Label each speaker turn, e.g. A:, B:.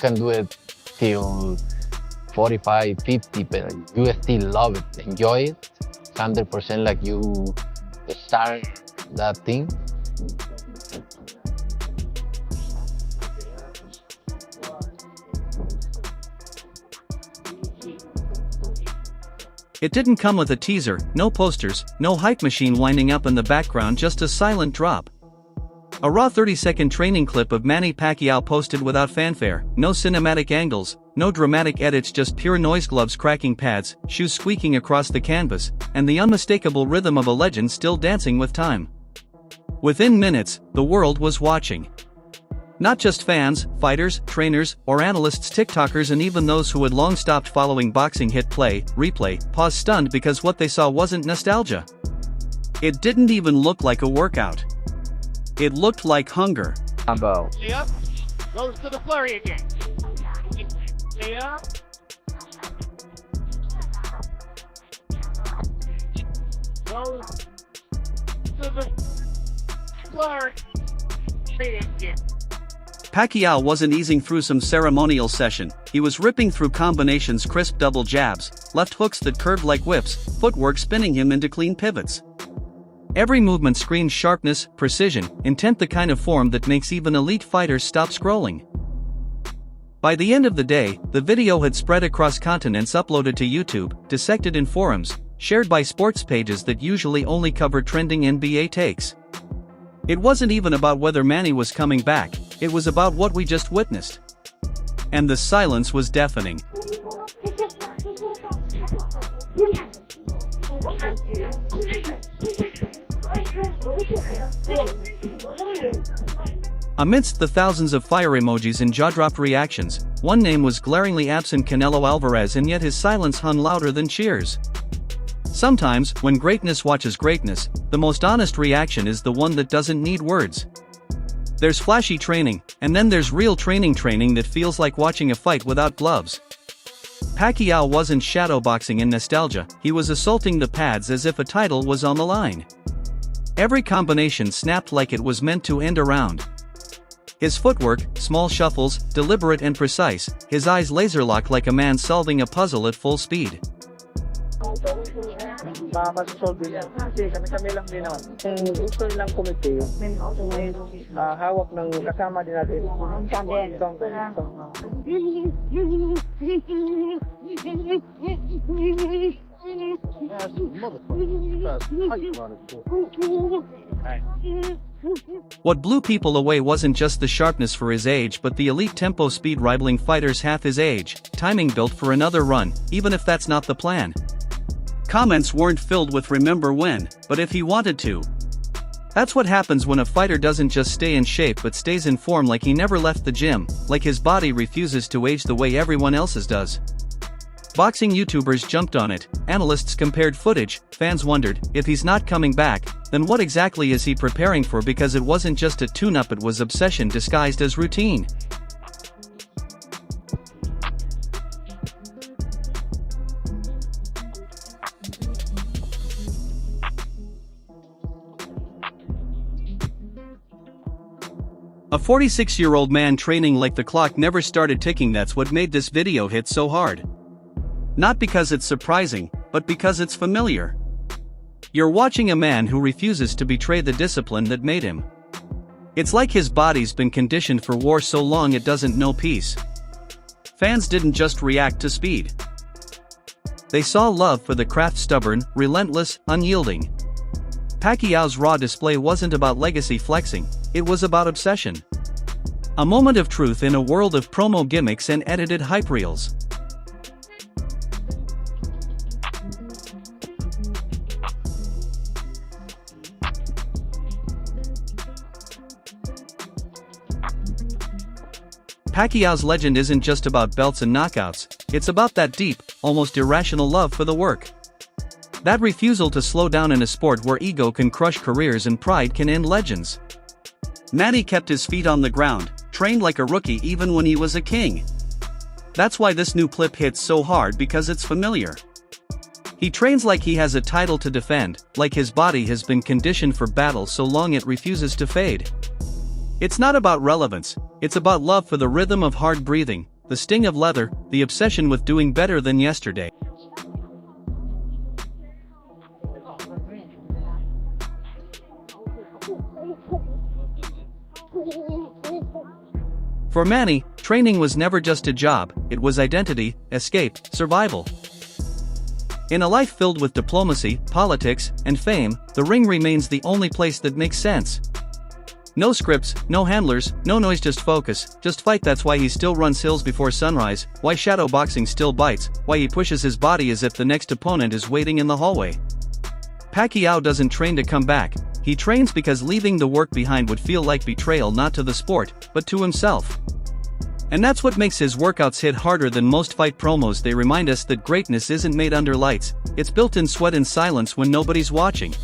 A: can do it till 45, 50, but you still love it, enjoy it, 100% like you start that thing.
B: It didn't come with a teaser, no posters, no hype machine winding up in the background, just a silent drop. A raw 30-second training clip of Manny Pacquiao posted without fanfare, no cinematic angles, no dramatic edits, just pure noise, gloves cracking pads, shoes squeaking across the canvas, and the unmistakable rhythm of a legend still dancing with time. Within minutes, the world was watching. Not just fans, fighters, trainers, or analysts, TikTokers, and even those who had long stopped following boxing hit play, replay, pause, stunned because what they saw wasn't nostalgia. It didn't even look like a workout. It looked like hunger.
C: Combo.
D: Stay up. Goes to the flurry again. Stay up. Goes to the flurry again.
B: Pacquiao wasn't easing through some ceremonial session, he was ripping through combinations, crisp double jabs, left hooks that curved like whips, footwork spinning him into clean pivots. Every movement screamed sharpness, precision, intent, the kind of form that makes even elite fighters stop scrolling. By the end of the day, the video had spread across continents, uploaded to YouTube, dissected in forums, shared by sports pages that usually only cover trending NBA takes. It wasn't even about whether Manny was coming back, it was about what we just witnessed. And the silence was deafening. Amidst the thousands of fire emojis and jaw-dropped reactions, one name was glaringly absent: Canelo Álvarez, and yet his silence hung louder than cheers. Sometimes, when greatness watches greatness, the most honest reaction is the one that doesn't need words. There's flashy training, and then there's real training that feels like watching a fight without gloves. Pacquiao wasn't shadowboxing in nostalgia, he was assaulting the pads as if a title was on the line. Every combination snapped like it was meant to end a round. His footwork, small shuffles, deliberate and precise, his eyes laser-locked like a man solving a puzzle at full speed.
C: Baka solve niya. Kasi kami lang din naman. Kung gusto nilang committee, hawak ng kasama din natin.
B: What blew people away wasn't just the sharpness for his age, but the elite tempo speed rivaling fighters half his age, timing built for another run, even if that's not the plan. Comments weren't filled with "remember when," but if he wanted to. That's what happens when a fighter doesn't just stay in shape but stays in form, like he never left the gym, like his body refuses to age the way everyone else's does. Boxing YouTubers jumped on it, analysts compared footage, fans wondered, if he's not coming back, then what exactly is he preparing for? Because it wasn't just a tune-up, it was obsession disguised as routine. A 46-year-old man training like the clock never started ticking. That's what made this video hit so hard. Not because it's surprising, but because it's familiar. You're watching a man who refuses to betray the discipline that made him. It's like his body's been conditioned for war so long it doesn't know peace. Fans didn't just react to speed. They saw love for the craft, stubborn, relentless, unyielding. Pacquiao's raw display wasn't about legacy flexing, it was about obsession. A moment of truth in a world of promo gimmicks and edited hype reels. Pacquiao's legend isn't just about belts and knockouts, it's about that deep, almost irrational love for the work. That refusal to slow down in a sport where ego can crush careers and pride can end legends. Manny kept his feet on the ground, trained like a rookie even when he was a king. That's why this new clip hits so hard, because it's familiar. He trains like he has a title to defend, like his body has been conditioned for battle so long it refuses to fade. It's not about relevance, it's about love for the rhythm of hard breathing, the sting of leather, the obsession with doing better than yesterday. For Manny, training was never just a job, it was identity, escape, survival. In a life filled with diplomacy, politics, and fame, the ring remains the only place that makes sense. No scripts, no handlers, no noise, just focus, just fight. That's why he still runs hills before sunrise, why shadow boxing still bites, why he pushes his body as if the next opponent is waiting in the hallway. Pacquiao doesn't train to come back, he trains because leaving the work behind would feel like betrayal, not to the sport, but to himself. And that's what makes his workouts hit harder than most fight promos. They remind us that greatness isn't made under lights, it's built in sweat and silence when nobody's watching.